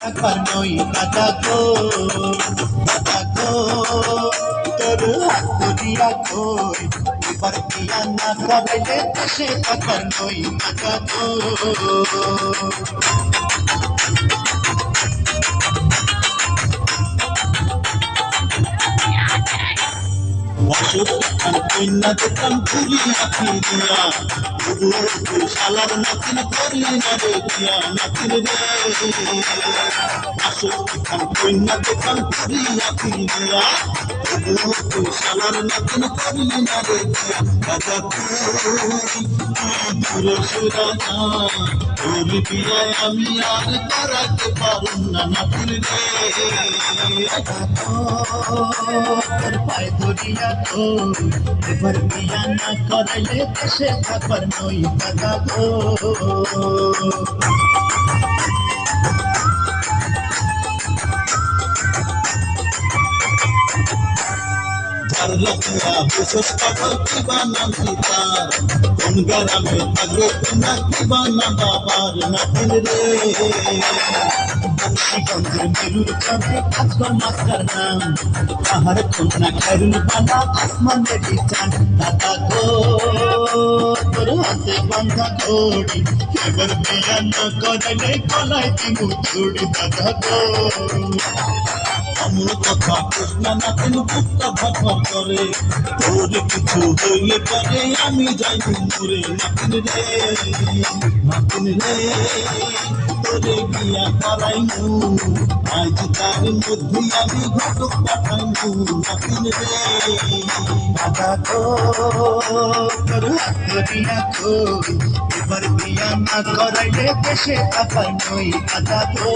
একবার নই দাদা গো, দাদা গো, তোর হাত ধরিয়া কই এবার বিয়া না করাইলে দেশে একবার নই দাদা গো। অশোক কন্যা দেখলাম ঘুরিয়া ফিরিয়া, তুই শালার নাতিন করলি না রে দিয়া নাতিন রে। অশোক কন্যা দেখলাম ঘুরিয়া ফিরিয়া, তুই শালার নাতিন করলি না রে দিয়া। দাদা দূরে সুরা না, তোর বিয়ায় আমি আর করাতে পারুম না নাতিন রে। তোর পায়ে ধরিয়া তো এবার বিয়া না করাইলে দেশে থাকবার নই দাদা গো। বিশেষ কথা কিবা নাম পিতার, কোন গ্রামে থাকবে না কিবা না বাবার নাতিন রে। বংশীগঞ্জের মেরুর চাঁদে আজগর মাস্টার নাম, তাহার কন্যা খাইরুল বালা আসমানের চাঁদ। দাদা গো তোর হাতে বান্ধা ঘড়ি এবার বিয়া না করাইলে গলায় দিমু ছুরি দাদা গো। আমার কথা প্রশ্ন না কেন বুকটা ভাটভাট করে, তোর কিছু হইলে পরে আমি যাই মরে নাতিন রে। নাতিন রে তোরে বিয়া করাইমু, আজ তার মধ্যে আমি ঘটক পাঠাইমু নাতিন রে। দাদা গো তোর হাত ধরিয়া কই এবার বিয়া না করাইলে দেশে থাকার নই দাদা গো।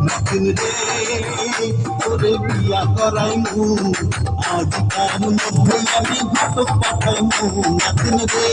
নাতিন রে তোরে বিয়া করাইমু, আজ তার মধ্যে আমি ঘটক পাঠাইমু নাতিন রে।